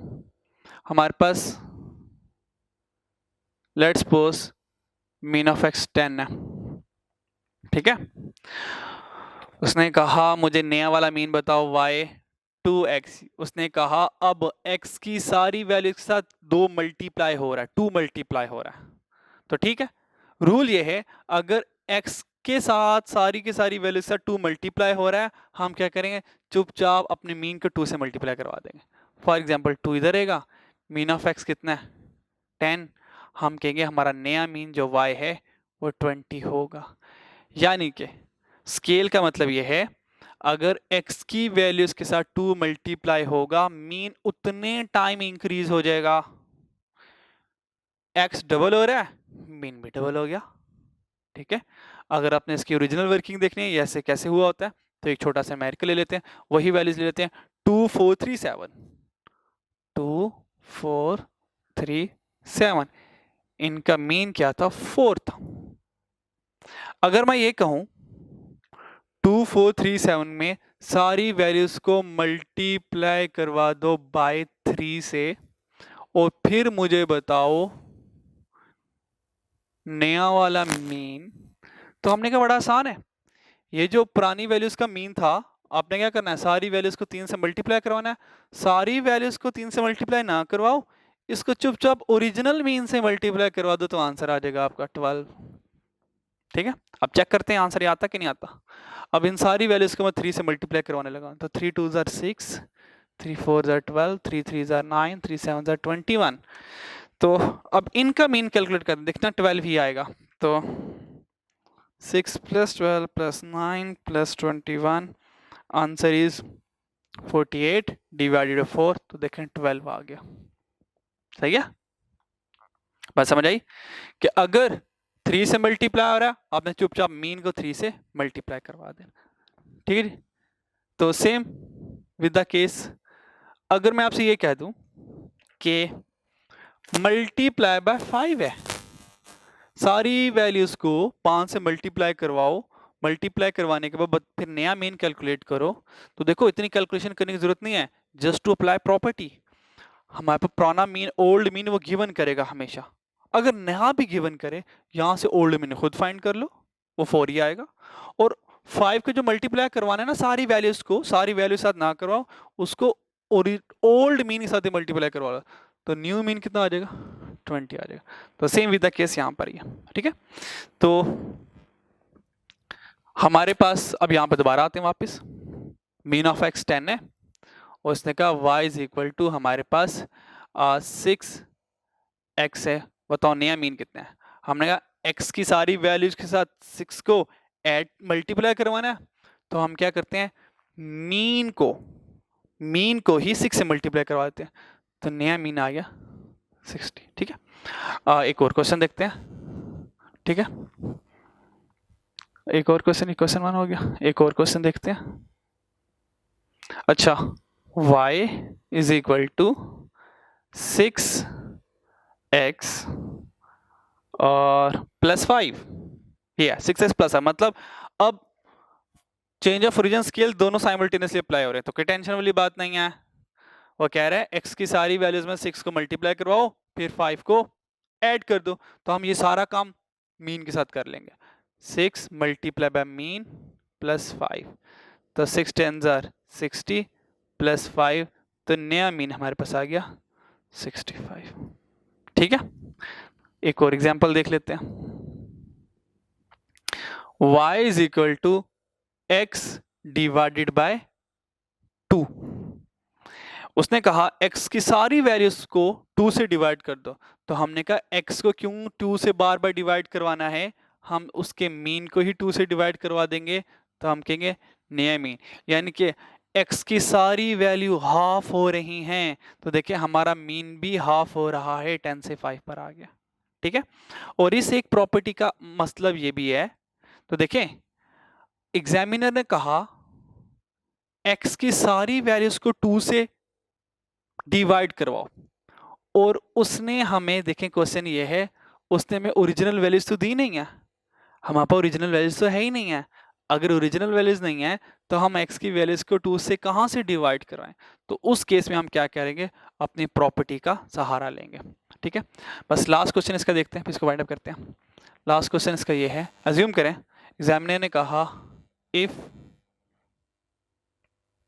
हमारे पास let's suppose mean of X 10 है, ठीक है। उसने कहा मुझे नया वाला मीन बताओ y 2x। उसने कहा अब x की सारी वैल्यू के साथ 2 मल्टीप्लाई हो रहा है, 2 मल्टीप्लाई हो रहा है। तो ठीक है, रूल ये है अगर x के साथ सारी की सारी वैल्यू के साथ 2 मल्टीप्लाई हो रहा है, हम क्या करेंगे चुपचाप अपने मीन को 2 से मल्टीप्लाई करवा देंगे। फॉर एग्जाम्पल 2 इधर रहेगा, मीन ऑफ x कितना है 10, हम कहेंगे हमारा नया मीन जो y है वो 20 होगा। यानी कि स्केल का मतलब ये है अगर x की वैल्यूज के साथ 2 मल्टीप्लाई होगा मीन उतने टाइम इंक्रीज हो जाएगा। x डबल हो रहा है मीन भी डबल हो गया। ठीक है, अगर आपने इसकी ओरिजिनल वर्किंग देखनी है ऐसे कैसे हुआ होता है तो एक छोटा सा मैरिकल ले लेते हैं, वही वैल्यूज ले लेते हैं 2 4 3 7 2 4 3 7, इनका मीन क्या था 4 था। अगर मैं ये कहूं 2 4 3 7 में सारी वैल्यूज को मल्टीप्लाई करवा दो बाय 3 से और फिर मुझे बताओ नया वाला मीन, तो हमने कहा बड़ा आसान है। ये जो पुरानी वैल्यूज का मीन था आपने क्या करना है सारी वैल्यूज को 3 से मल्टीप्लाई करवाना है। सारी वैल्यूज को 3 से मल्टीप्लाई ना करवाओ, इसको चुपचाप ओरिजिनल मीन से मल्टीप्लाई करवा दो तो आंसर आ जाएगा आपका 12। ठीक है, अब चेक करते हैं आंसर आता कि नहीं आता। अब इन सारी वैल्यूज को मैं 3 से मल्टीप्लाई करवाने लगा तो 3 2 ज़ार 6, 3 4 ज़ार 12, 3 3 ज़ार 9, 3 7 ज़ार 21। तो अब इनका मीन कैलकुलेट कर देखना 12 ही आएगा। तो 6 + 12 + 9 + 21, आंसर इज 48 डिवाइडेड 4, तो देखें 12 आ गया। सही है, बात समझ आई कि अगर 3 से मल्टीप्लाई हो रहा है आपने चुपचाप मीन को 3 से मल्टीप्लाई करवा देना। ठीक है जी, तो सेम विद द केस अगर मैं आपसे ये कह दूं कि मल्टीप्लाई बाय 5 है, सारी वैल्यूज को 5 से मल्टीप्लाई करवाओ, मल्टीप्लाई करवाने के बाद फिर नया मीन कैलकुलेट करो, तो देखो इतनी कैलकुलेशन करने की जरूरत नहीं है, जस्ट टू अप्लाई प्रॉपर्टी। हमारे पास पुराना मीन ओल्ड मीन वो गिवन करेगा हमेशा, अगर नया भी गिवन करे यहाँ से ओल्ड मीन खुद फाइंड कर लो वो 4 ही आएगा, और 5 को जो मल्टीप्लाई करवाना है ना सारी वैल्यूज को, सारी वैल्यू साथ ना करवाओ, उसको ओल्ड मीन के साथ मल्टीप्लाई करवा लो, तो न्यू मीन कितना आ जाएगा 20 आ जाएगा। तो सेम विद द केस यहाँ पर ही है, ठीक है। तो हमारे पास अब यहाँ पे दोबारा आते हैं वापस, मीन ऑफ x 10 है और उसने कहा y इज इक्वल टू हमारे पास 6x है, बताओ नया मीन कितना है। हमने कहा x की सारी वैल्यूज के साथ 6 को ऐड मल्टीप्लाई करवाना है, तो हम क्या करते हैं मीन को ही 6 से मल्टीप्लाई करवा देते हैं, तो नया मीन आ गया 60, ठीक है। एक और क्वेश्चन देखते हैं, ठीक है। एक और क्वेश्चन, क्वेश्चन 1 हो गया, एक और क्वेश्चन देखते हैं। अच्छा, y is equal to 6x और प्लस 5, ये 6x प्लस है, मतलब अब चेंज ऑफ ओरिजिन स्केल दोनों साइमल्टेनियसली अप्लाई हो रहे हैं, तो कोई टेंशन वाली बात नहीं है। वो कह रहा है x की सारी वैल्यूज में 6 को मल्टीप्लाई करवाओ, फिर 5 को ऐड कर दो, तो हम ये सारा काम मीन के साथ कर लेंगे। 6 मल्टीप्लाई बाय मीन प्लस 5, तो 6 10s आर 60 प्लस 5, तो नया मीन हमारे पास आ गया 65, ठीक है। एक और एग्जांपल देख लेते हैं, y is equal to x divided by 2। उसने कहा x की सारी वैल्यूज को 2 से डिवाइड कर दो, तो हमने कहा x को क्यों 2 से बार बार डिवाइड करवाना है, हम उसके मीन को ही 2 से डिवाइड करवा देंगे, तो हम कहेंगे नया मीन, यानी कि x की सारी वैल्यू हाफ हो रही हैं, तो देखिए हमारा मीन भी हाफ हो रहा है, 10 से 5 पर आ गया, ठीक है। और इस एक प्रॉपर्टी का मतलब ये भी है, तो देखें एग्जामिनर ने कहा x की सारी वैल्यूज को 2 से डिवाइड करवाओ, और उसने हमें, देखें क्वेश्चन ये है, उसने हमें ओरिजिनल वैल्यूज तो दी नहीं है, हमारे पास ओरिजिनल वैल्यूज तो है ही नहीं है। अगर ओरिजिनल वैल्यूज नहीं है तो हम x की वैल्यूज को 2 से कहां से डिवाइड करवाएं, तो उस केस में हम क्या करेंगे, अपनी प्रॉपर्टी का सहारा लेंगे, ठीक है। बस लास्ट क्वेश्चन इसका देखते हैं, फिर इसको वाइंड अप करते हैं। लास्ट क्वेश्चन इसका ये है, अज्यूम करें एग्जामिनर ने कहा if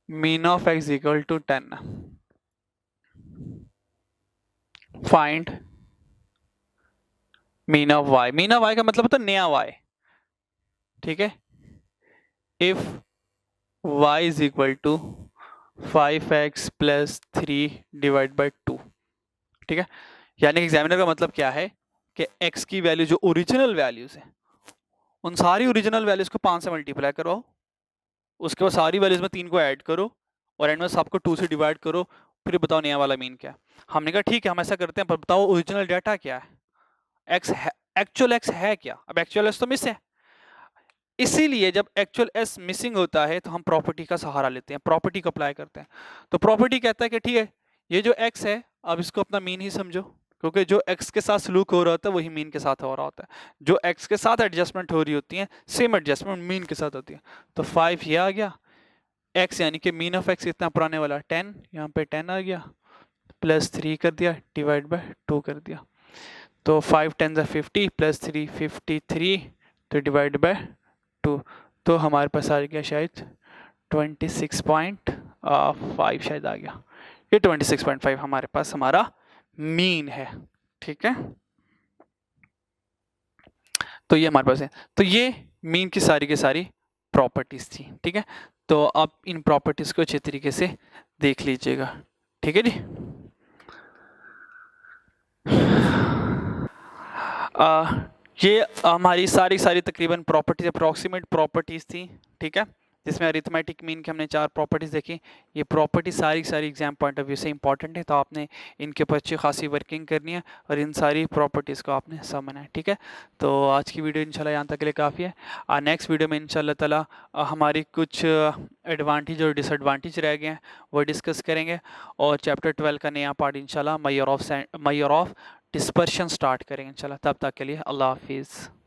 mean of x equal to 10, find mean of y। Mean of y का मतलब होता है नया y, ठीक है। If y is equal to 5x plus 3 divide by 2, ठीक है। यानी कि एग्जामिनर का मतलब क्या है कि x की वैल्यू जो ओरिजिनल वैल्यूज है, उन सारी ओरिजिनल वैल्यूज को 5 से मल्टीप्लाई करो, उसके बाद सारी वैल्यूज में 3 को ऐड करो, और एंड में सबको 2 से डिवाइड करो, फिर बताओ नया वाला मीन क्या है। हमने कहा ठीक है हम ऐसा करते हैं, पर बताओ ओरिजिनल डाटा क्या है, एक्स है, एक्चुअल एक्स है क्या। अब एक्चुअल एक्स तो मिस है, इसीलिए जब एक्चुअल एस मिसिंग होता है तो हम प्रॉपर्टी का सहारा लेते हैं, प्रॉपर्टी को अप्लाई करते हैं। तो प्रॉपर्टी कहता है कि ठीक है ये जो एक्स है, अब इसको अपना मीन ही समझो, क्योंकि जो एक्स के साथ सलूक हो रहा होता है वही मीन के साथ हो रहा होता है, जो एक्स के साथ एडजस्टमेंट हो रही होती है सेम एडजस्टमेंट मीन के साथ होती है। तो 5 ये आ गया, एक्स यानी कि मीन ऑफ एक्स इतना पुराने वाला 10, यहाँ पे 10 आ गया, प्लस 3 कर दिया डिवाइड बाय 2 कर दिया, तो 5 10 50 प्लस 3 53, तो डिवाइड बाय 2, तो हमारे पास आ गया शायद 26.5 शायद आ गया, ये 26.5 हमारे पास हमारा मीन है, ठीक है। तो ये हमारे पास है, तो ये मीन की सारी की सारी प्रॉपर्टीज थी, ठीक है। तो आप इन प्रॉपर्टीज को अच्छे तरीके से देख लीजिएगा, ठीक है जी। ये हमारी सारी तकरीबन प्रॉपर्टीज, अप्रॉक्सीमेट प्रॉपर्टीज थी, ठीक है, जिसमें अरिथमेटिक मीन की हमने 4 प्रॉपर्टीज देखी। ये प्रॉपर्टी सारी एग्जाम पॉइंट ऑफ व्यू से इंपॉर्टेंट है, तो आपने इनके ऊपर अच्छी खासी वर्किंग करनी है और इन सारी प्रॉपर्टीज़ को आपने समझना है, ठीक है। तो आज की वीडियो इंशाल्लाह यहाँ तक के लिए काफ़ी है। नेक्स्ट वीडियो में इंशाल्लाह ताला हमारी कुछ एडवांटेज और डिसएडवांटेज रह गए हैं वो डिस्कस करेंगे, और चैप्टर 12 का नया पार्ट इंशाल्लाह मेजर ऑफ डिस्पर्शन स्टार्ट करेंगे इंशाल्लाह। तब तक के लिए अल्लाह हाफिज़।